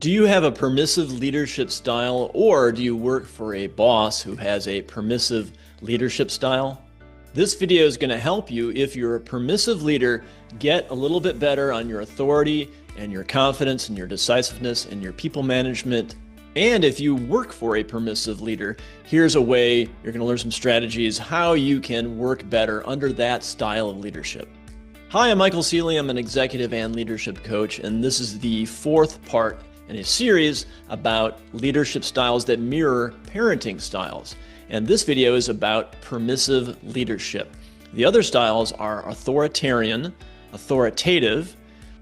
Do you have a permissive leadership style, or do you work for a boss who has a permissive leadership style? This video is going to help you, if you're a permissive leader, get a little bit better on your authority and your confidence and your decisiveness and your people management. And if you work for a permissive leader, here's a way you're going to learn some strategies how you can work better under that style of leadership. Hi, I'm Michael Ceely. I'm an executive and leadership coach, and this is the fourth part in a series about leadership styles that mirror parenting styles. And this video is about permissive leadership. The other styles are authoritarian, authoritative,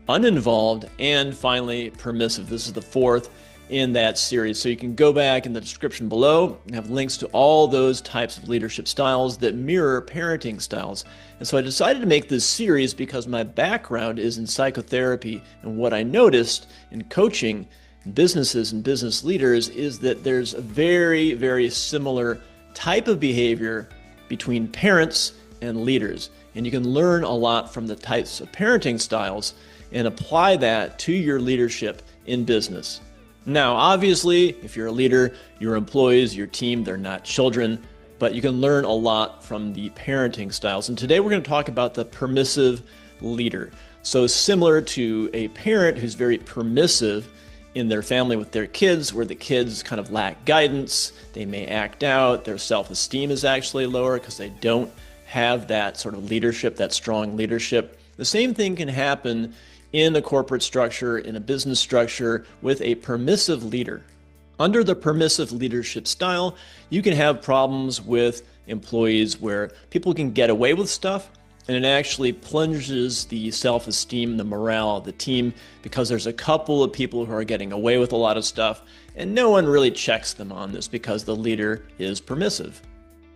uninvolved, and finally permissive. This is the fourth in that series. So you can go back in the description below and have links to all those types of leadership styles that mirror parenting styles. And so I decided to make this series because my background is in psychotherapy, and what I noticed in coaching businesses and business leaders is that there's a very, very similar type of behavior between parents and leaders. And you can learn a lot from the types of parenting styles and apply that to your leadership in business. Now, obviously, if you're a leader, your employees, your team, they're not children, but you can learn a lot from the parenting styles. And today we're going to talk about the permissive leader. So similar to a parent who's very permissive in their family with their kids, where the kids kind of lack guidance, they may act out, their self-esteem is actually lower because they don't have that sort of leadership, that strong leadership. The same thing can happen in a corporate structure, in a business structure, with a permissive leader. Under the permissive leadership style, you can have problems with employees where people can get away with stuff, and it actually plunges the self-esteem, the morale of the team, because there's a couple of people who are getting away with a lot of stuff, and no one really checks them on this because the leader is permissive.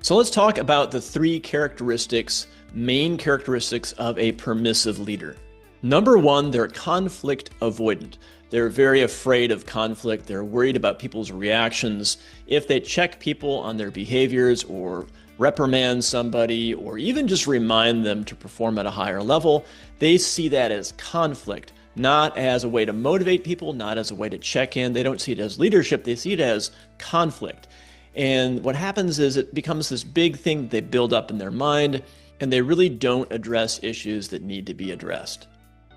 So let's talk about the three main characteristics of a permissive leader. Number one, they're conflict avoidant. They're very afraid of conflict. They're worried about people's reactions. If they check people on their behaviors or reprimand somebody or even just remind them to perform at a higher level, they see that as conflict, not as a way to motivate people, not as a way to check in. They don't see it as leadership. They see it as conflict. And what happens is it becomes this big thing that they build up in their mind, and they really don't address issues that need to be addressed.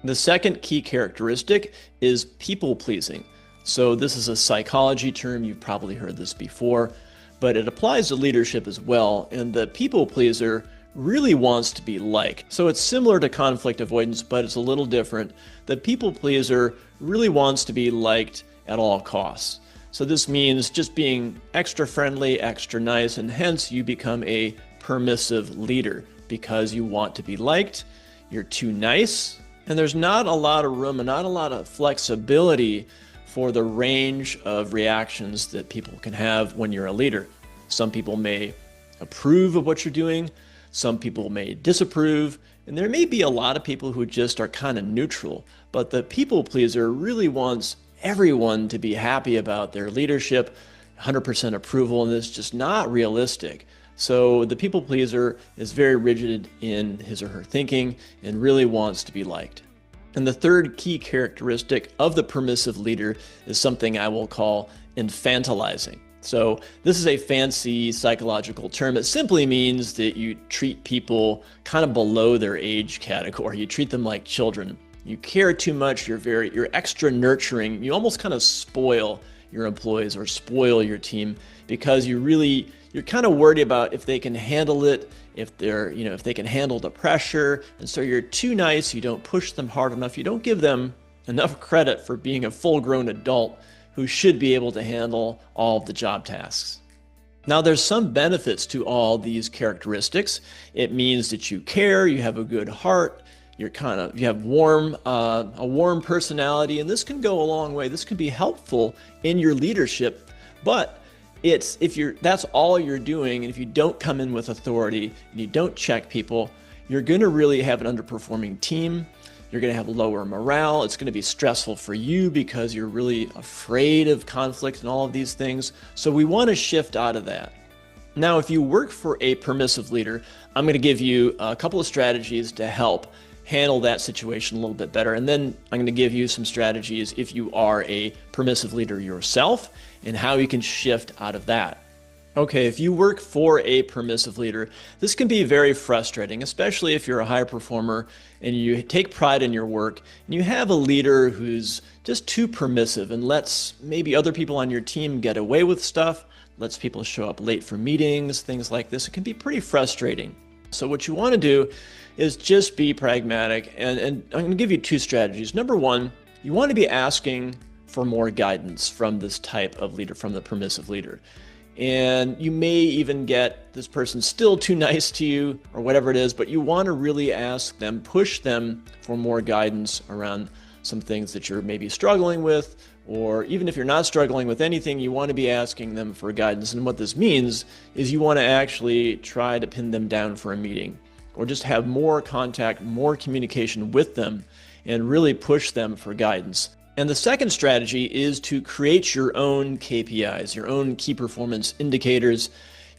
The second key characteristic is people pleasing. So this is a psychology term. You've probably heard this before, but it applies to leadership as well. And the people pleaser really wants to be liked. So it's similar to conflict avoidance, but it's a little different. The people pleaser really wants to be liked at all costs. So this means just being extra friendly, extra nice, and hence you become a permissive leader because you want to be liked, you're too nice, and there's not a lot of room and not a lot of flexibility for the range of reactions that people can have when you're a leader. Some people may approve of what you're doing, some people may disapprove, and there may be a lot of people who just are kind of neutral, but the people pleaser really wants everyone to be happy about their leadership, 100% approval, and it's just not realistic. So the people pleaser is very rigid in his or her thinking and really wants to be liked. And the third key characteristic of the permissive leader is something I will call infantilizing. So this is a fancy psychological term. It simply means that you treat people kind of below their age category. You treat them like children. You care too much. You're extra nurturing. You almost kind of spoil your employees or spoil your team because you're kind of worried about if they can handle it, if they can handle the pressure. And so you're too nice. You don't push them hard enough. You don't give them enough credit for being a full-grown adult who should be able to handle all of the job tasks. Now, there's some benefits to all these characteristics. It means that you care, you have a good heart, you have a warm personality, and this can go a long way. This can be helpful in your leadership, but that's all you're doing, and if you don't come in with authority and you don't check people, you're going to really have an underperforming team. You're going to have lower morale. It's going to be stressful for you because you're really afraid of conflict and all of these things. So we want to shift out of that. Now, if you work for a permissive leader, I'm going to give you a couple of strategies to help handle that situation a little bit better. And then I'm going to give you some strategies if you are a permissive leader yourself and how you can shift out of that. Okay, if you work for a permissive leader, this can be very frustrating, especially if you're a high performer and you take pride in your work and you have a leader who's just too permissive and lets maybe other people on your team get away with stuff, lets people show up late for meetings, things like this. It can be pretty frustrating. So what you want to do is just be pragmatic, and I'm going to give you two strategies. Number one, you want to be asking for more guidance from this type of leader, from the permissive leader. And you may even get this person still too nice to you or whatever it is, but you want to really ask them, push them for more guidance around some things that you're maybe struggling with, or even if you're not struggling with anything, you want to be asking them for guidance. And what this means is you want to actually try to pin them down for a meeting, or just have more contact, more communication with them, and really push them for guidance. And the second strategy is to create your own KPIs, your own key performance indicators,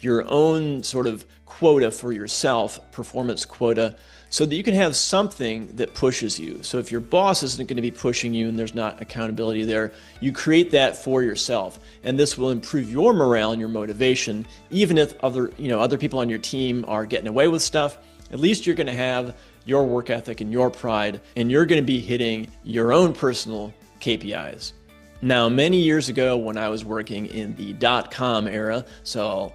your own sort of quota for yourself, performance quota, so that you can have something that pushes you. So if your boss isn't going to be pushing you and there's not accountability there, you create that for yourself. And this will improve your morale and your motivation. Even if other people on your team are getting away with stuff, at least you're going to have your work ethic and your pride, and you're going to be hitting your own personal KPIs. Now, many years ago when I was working in the .com era, so I'll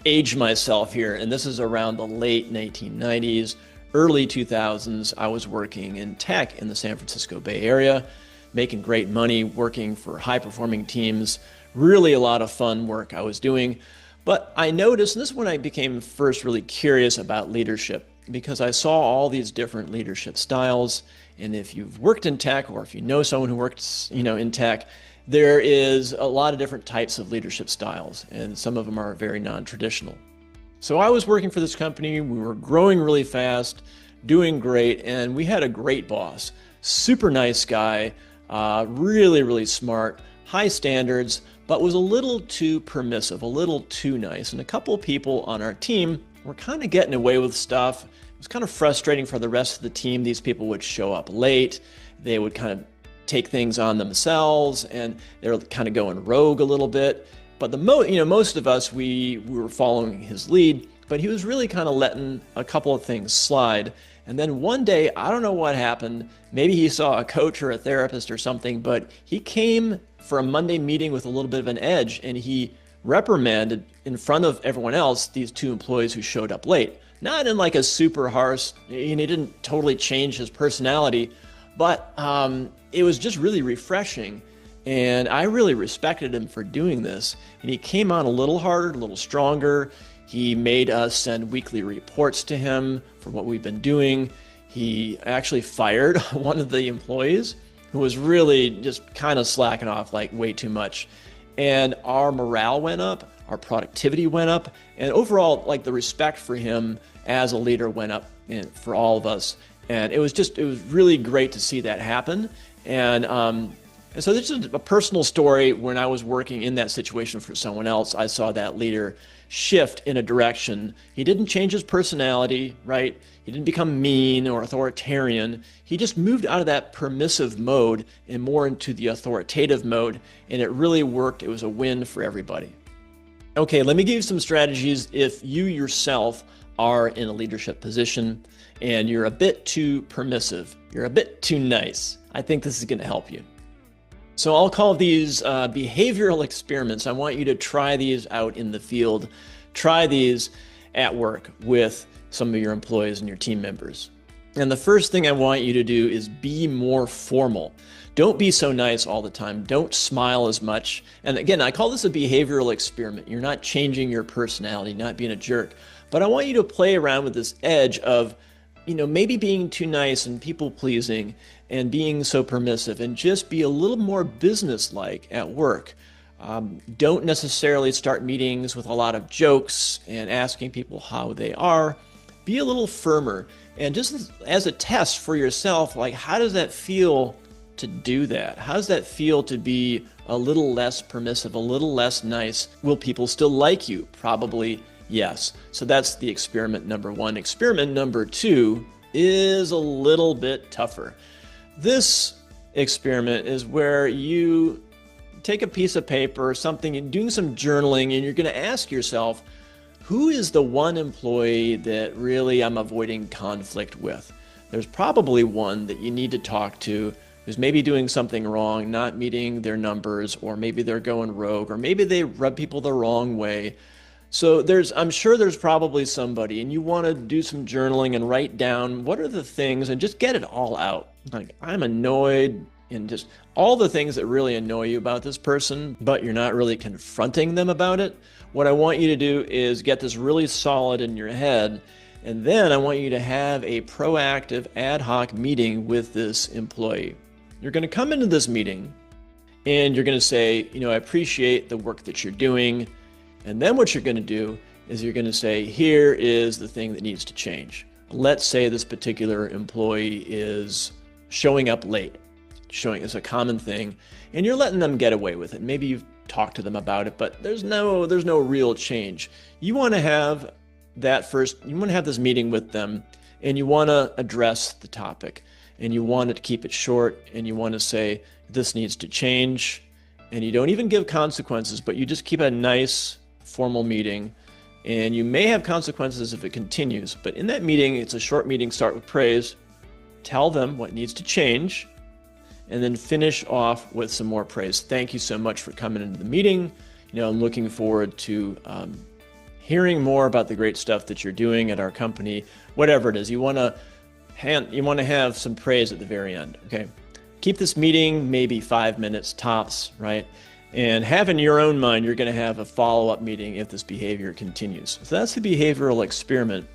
age myself here, and this is around the late 1990s, early 2000s, I was working in tech in the San Francisco Bay Area, making great money, working for high-performing teams, really a lot of fun work I was doing. But I noticed, and this is when I became first really curious about leadership, because I saw all these different leadership styles. And if you've worked in tech, or if you know someone who works, in tech, there is a lot of different types of leadership styles, and some of them are very non-traditional. So I was working for this company. We were growing really fast, doing great, and we had a great boss, super nice guy, really, really smart, high standards, but was a little too permissive, a little too nice. And a couple of people on our team were kind of getting away with stuff. It was kind of frustrating for the rest of the team. These people would show up late. They would kind of take things on themselves, and they were kind of going rogue a little bit. But most of us, we were following his lead, but he was really kind of letting a couple of things slide. And then one day, I don't know what happened. Maybe he saw a coach or a therapist or something, but he came for a Monday meeting with a little bit of an edge, and he reprimanded in front of everyone else these two employees who showed up late. Not in like a super harsh, he didn't totally change his personality, but it was just really refreshing. And I really respected him for doing this. And he came on a little harder, a little stronger. He made us send weekly reports to him for what we've been doing. He actually fired one of the employees who was really just kind of slacking off like way too much. And our morale went up, our productivity went up, and overall, like the respect for him as a leader went up for all of us. And it was really great to see that happen. And so this is a personal story. When I was working in that situation for someone else, I saw that leader shift in a direction. He didn't change his personality, right? He didn't become mean or authoritarian. He just moved out of that permissive mode and more into the authoritative mode, and it really worked. It was a win for everybody. Okay, let me give you some strategies if you yourself are in a leadership position and you're a bit too permissive, you're a bit too nice. I think this is going to help you. So I'll call these behavioral experiments. I want you to try these out in the field. Try these at work with some of your employees and your team members. And the first thing I want you to do is be more formal. Don't be so nice all the time. Don't smile as much. And again, I call this a behavioral experiment. You're not changing your personality, not being a jerk. But I want you to play around with this edge of, maybe being too nice and people-pleasing and being so permissive, and just be a little more business-like at work. Don't necessarily start meetings with a lot of jokes and asking people how they are. Be a little firmer. And just as a test for yourself, like, how does that feel to do that? How does that feel to be a little less permissive, a little less nice? Will people still like you? Probably yes. So that's the experiment number one. Experiment number two is a little bit tougher. This experiment is where you take a piece of paper or something and doing some journaling, and you're going to ask yourself, who is the one employee that really I'm avoiding conflict with? There's probably one that you need to talk to who's maybe doing something wrong, not meeting their numbers, or maybe they're going rogue, or maybe they rub people the wrong way. So I'm sure there's probably somebody, and you want to do some journaling and write down what are the things and just get it all out. Like, I'm annoyed, and just all the things that really annoy you about this person, but you're not really confronting them about it. What I want you to do is get this really solid in your head, and then I want you to have a proactive ad hoc meeting with this employee. You're going to come into this meeting and you're going to say, I appreciate the work that you're doing. And then what you're going to do is you're going to say, here is the thing that needs to change. Let's say this particular employee is showing up late. Showing is a common thing, and you're letting them get away with it. Maybe you've talked to them about it, but there's no real change. You want to have this meeting with them, and you want to address the topic, and you want to keep it short, and you want to say, this needs to change, and you don't even give consequences, but you just keep a nice formal meeting, and you may have consequences if it continues, but in that meeting, it's a short meeting, start with praise, tell them what needs to change, and then finish off with some more praise. Thank you so much for coming into the meeting. I'm looking forward to hearing more about the great stuff that you're doing at our company, whatever it is. You want to have some praise at the very end, okay? Keep this meeting maybe 5 minutes tops, right? And have in your own mind, you're going to have a follow-up meeting if this behavior continues. So that's the behavioral experiment.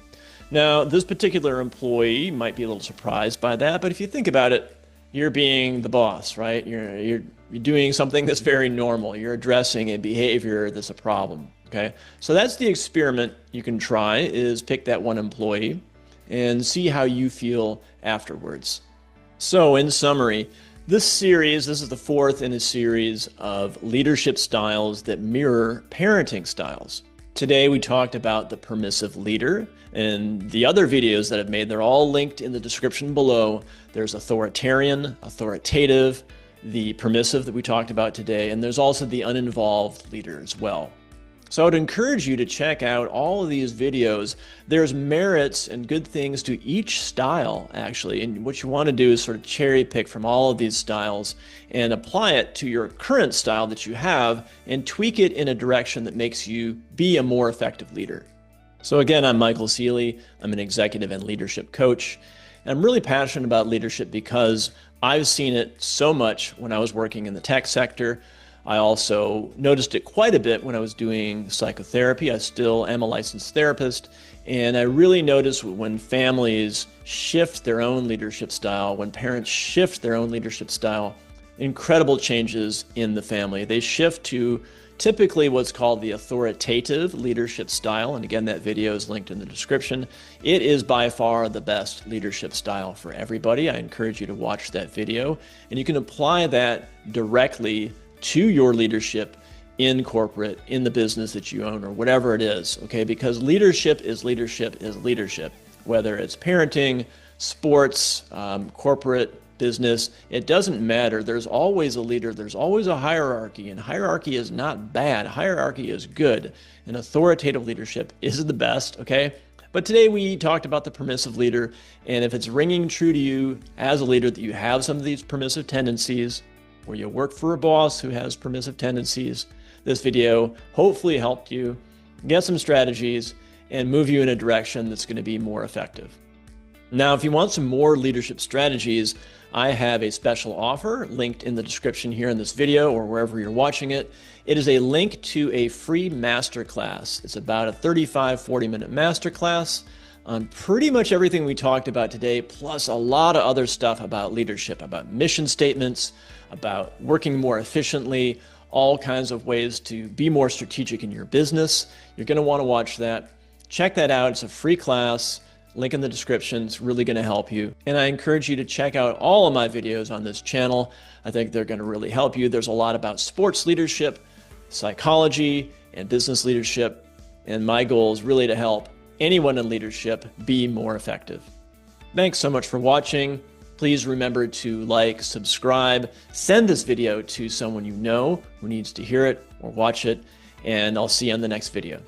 Now, this particular employee might be a little surprised by that, but if you think about it, you're being the boss, right? You're doing something that's very normal. You're addressing a behavior that's a problem, okay? So that's the experiment you can try, is pick that one employee and see how you feel afterwards. So in summary, this is the fourth in a series of leadership styles that mirror parenting styles. Today we talked about the permissive leader, and the other videos that I've made, they're all linked in the description below. There's authoritarian, authoritative, the permissive that we talked about today, and there's also the uninvolved leader as well. So I would encourage you to check out all of these videos. There's merits and good things to each style, actually. And what you want to do is sort of cherry pick from all of these styles and apply it to your current style that you have and tweak it in a direction that makes you be a more effective leader. So again, I'm Michael Ceely. I'm an executive and leadership coach. And I'm really passionate about leadership because I've seen it so much when I was working in the tech sector. I also noticed it quite a bit when I was doing psychotherapy. I still am a licensed therapist, and I really noticed when families shift their own leadership style, when parents shift their own leadership style, incredible changes in the family. They shift to typically what's called the authoritative leadership style, and again, that video is linked in the description. It is by far the best leadership style for everybody. I encourage you to watch that video, and you can apply that directly to your leadership in corporate, in the business that you own, or whatever it is, okay? Because leadership is leadership is leadership, whether it's parenting, sports, corporate, business, it doesn't matter. There's always a leader, there's always a hierarchy, and hierarchy is not bad. Hierarchy is good, and authoritative leadership is the best, okay? But today we talked about the permissive leader, and if it's ringing true to you as a leader that you have some of these permissive tendencies, or you work for a boss who has permissive tendencies, this video hopefully helped you get some strategies and move you in a direction that's going to be more effective. Now, if you want some more leadership strategies, I have a special offer linked in the description here in this video or wherever you're watching it. It is a link to a free masterclass. It's about a 40-minute masterclass on pretty much everything we talked about today, plus a lot of other stuff about leadership, about mission statements, about working more efficiently, all kinds of ways to be more strategic in your business. You're going to want to watch that. Check that out. It's a free class. Link in the description. It's really going to help you. And I encourage you to check out all of my videos on this channel. I think they're going to really help you. There's a lot about sports leadership, psychology, and business leadership. And my goal is really to help anyone in leadership be more effective. Thanks so much for watching. Please remember to like, subscribe, send this video to someone you know who needs to hear it or watch it, and I'll see you on the next video.